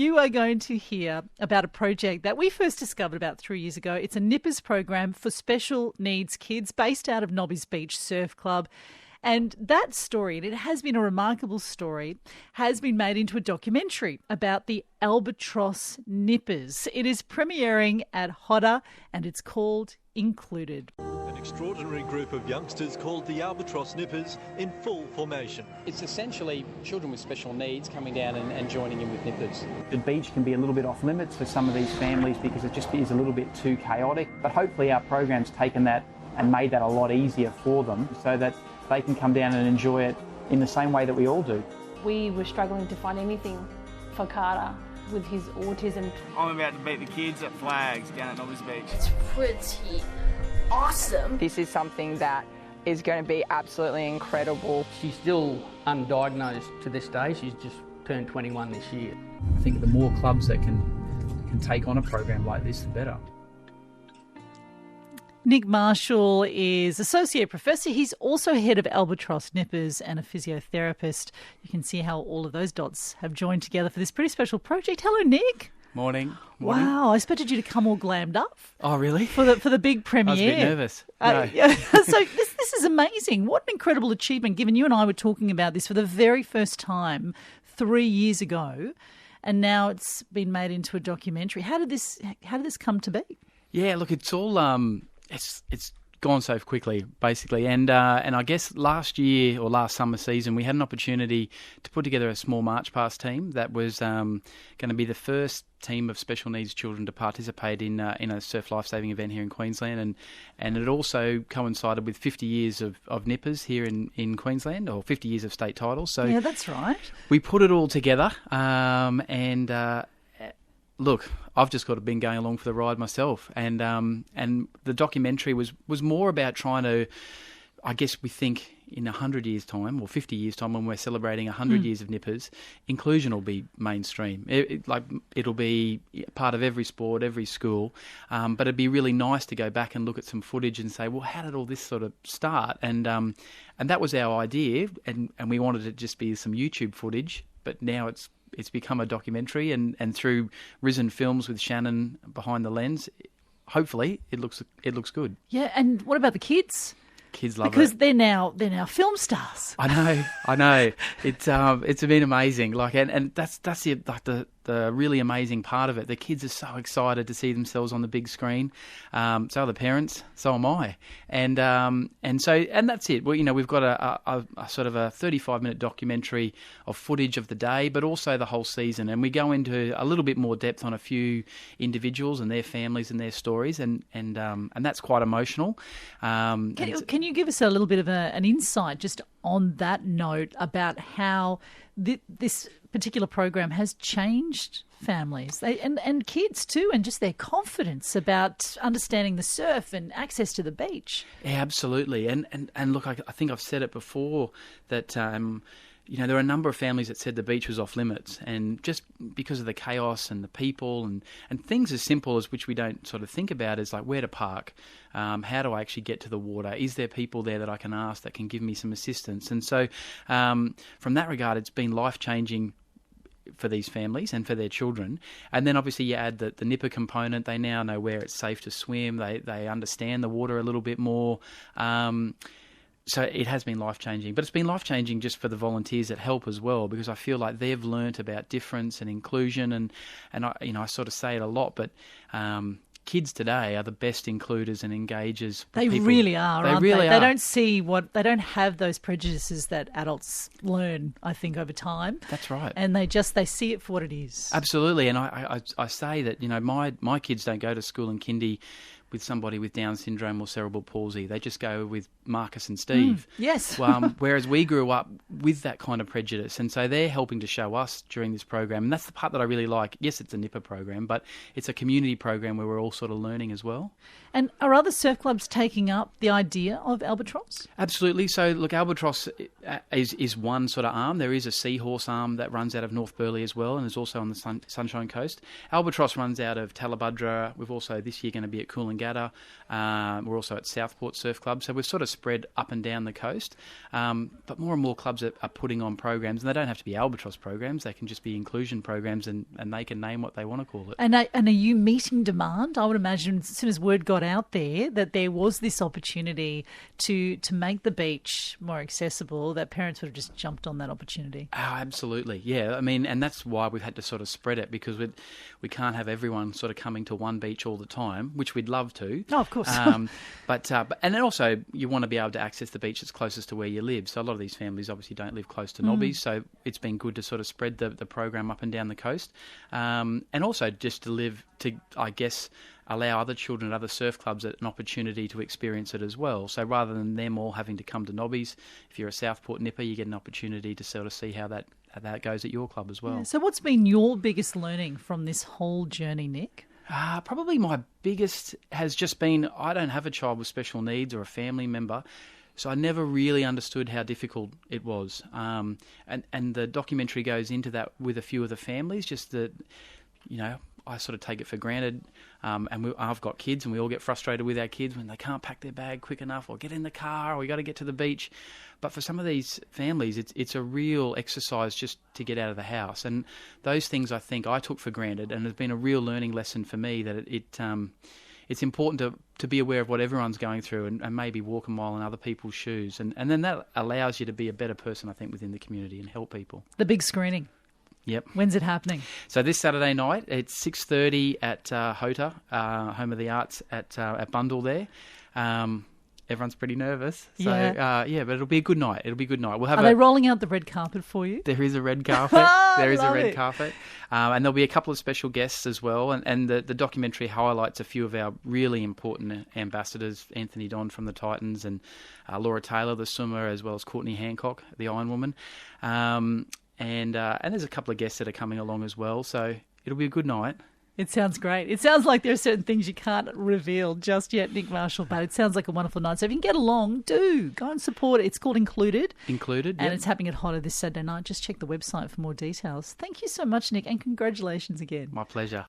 You are going to hear about a project that we first discovered about 3 years ago. It's a Nippers program for special needs kids based out of Nobby's Beach Surf Club. And that story, and it has been a remarkable story, has been made into a documentary about the Albatross Nippers. It is premiering at Hodder and it's called Included. An extraordinary group of youngsters called the Albatross Nippers in full formation. It's essentially children with special needs coming down and joining in with Nippers. The beach can be a little bit off limits for some of these families because it just is a little bit too chaotic. But hopefully our program's taken that and made that a lot easier for them so that they can come down and enjoy it in the same way that we all do. We were struggling to find anything for Carter with his autism. I'm about to beat the kids at flags down at Nobby's Beach. It's pretty awesome. This is something that is going to be absolutely incredible. She's still undiagnosed to this day. She's just turned 21 this year. I think the more clubs that can take on a program like this, the better. Nick Marshall is Associate Professor. He's also head of Albatross Nippers and a physiotherapist. You can see how all of those dots have joined together for this pretty special project. Hello, Nick. Morning. Wow, I expected you to come all glammed up. Oh, really? For the big premiere. I was a bit nervous. No. So this is amazing. What an incredible achievement, given you and I were talking about this for the very first time 3 years ago, and now it's been made into a documentary. How did this come to be? Yeah, look, it's all it's gone so quickly, basically, and I guess last year or last summer season we had an opportunity to put together a small march past team that was going to be the first team of special needs children to participate in a surf lifesaving event here in Queensland, and it also coincided with 50 years of Nippers here in Queensland, or 50 years of state titles. So yeah, that's right. We put it all together, and look, I've just got to been going along for the ride myself, and the documentary was more about trying to, I guess we think in 100 years' time or 50 years' time when we're celebrating 100 years of Nippers, inclusion will be mainstream. It'll be part of every sport, every school, but it'd be really nice to go back and look at some footage and say, well, how did all this sort of start? And that was our idea, and we wanted it to just be some YouTube footage, but now it's become a documentary, and through Risen Films with Shannon behind the lens, hopefully it looks good. Yeah, and what about the kids? Kids love it because they're now film stars. I know. It's been amazing. And that's the really amazing part of it. The kids are so excited to see themselves on the big screen. So are the parents. So am I. And that's it. Well, we've got a sort of a 35-minute documentary of footage of the day, but also the whole season. And we go into a little bit more depth on a few individuals and their families and their stories, and that's quite emotional. Can you give us a little bit of an insight just on that note about how this particular program has changed families and kids too, and just their confidence about understanding the surf and access to the beach? Yeah, absolutely. And look, I think I've said it before that there are a number of families that said the beach was off limits, and just because of the chaos and the people and things as simple as which we don't sort of think about is like where to park, how do I actually get to the water, is there people there that I can ask that can give me some assistance? And so from that regard, it's been life-changing for these families and for their children. And then obviously you add the nipper component. They now know where it's safe to swim. They understand the water a little bit more. So it has been life-changing, but it's been life-changing just for the volunteers that help as well, because I feel like they've learnt about difference and inclusion, and I sort of say it a lot, but kids today are the best includers and engagers. They people. Really are, aren't really they? Are. They don't have those prejudices that adults learn, I think, over time. That's right. And they see it for what it is. Absolutely, and I say that my kids don't go to school in kindy with somebody with Down syndrome or cerebral palsy. They just go with Marcus and Steve. Yes. Whereas we grew up with that kind of prejudice, and so they're helping to show us during this program. And that's the part that I really like. Yes, it's a Nipper program, but it's a community program where we're all sort of learning as well. And are other surf clubs taking up the idea of Albatross? Absolutely. So, look, Albatross is one sort of arm. There is a seahorse arm that runs out of North Burleigh as well, and is also on the Sunshine Coast. Albatross runs out of Talabudra. We've also this year going to be at Coolangatta Coolangatta. We're also at Southport Surf Club. So we're sort of spread up and down the coast. But more and more clubs are putting on programs, and they don't have to be Albatross programs. They can just be inclusion programs, and they can name what they want to call it. And are you meeting demand? I would imagine as soon as word got out there that there was this opportunity to make the beach more accessible, that parents would have just jumped on that opportunity. Oh, absolutely, yeah. I mean, and that's why we've had to sort of spread it, because we can't have everyone sort of coming to one beach all the time, which we'd love to. Oh, of course. But and then also you want to be able to access the beach that's closest to where you live. So a lot of these families obviously don't live close to Nobbies, so it's been good to sort of spread the program up and down the coast, and also just I guess, allow other children at other surf clubs an opportunity to experience it as well. So rather than them all having to come to Nobbies, if you're a Southport Nipper, you get an opportunity to sort of see how that goes at your club as well. Yeah. So what's been your biggest learning from this whole journey, Nick? Probably my biggest has just been, I don't have a child with special needs or a family member, so I never really understood how difficult it was. And the documentary goes into that with a few of the families, just that, I sort of take it for granted, and I've got kids, and we all get frustrated with our kids when they can't pack their bag quick enough, or get in the car, or we got to get to the beach. But for some of these families, it's a real exercise just to get out of the house, and those things I think I took for granted, and it's been a real learning lesson for me that it's important to be aware of what everyone's going through, and maybe walk a mile in other people's shoes, and then that allows you to be a better person, I think, within the community and help people. The big screening. Yep. When's it happening? So this Saturday night, it's 6:30 at HOTA, Home of the Arts at Bundall there. Everyone's pretty nervous. So, but it'll be a good night. Are they rolling out the red carpet for you? There is a red carpet. There is a red carpet. And there'll be a couple of special guests as well. And the documentary highlights a few of our really important ambassadors, Anthony Don from the Titans, and Laura Taylor, the swimmer, as well as Courtney Hancock, the Iron Woman. And there's a couple of guests that are coming along as well, so it'll be a good night. It sounds great. It sounds like there are certain things you can't reveal just yet, Nick Marshall, but it sounds like a wonderful night. So if you can get along, do. Go and support it. It's called Included. And it's happening at HOTA this Saturday night. Just check the website for more details. Thank you so much, Nick, and congratulations again. My pleasure.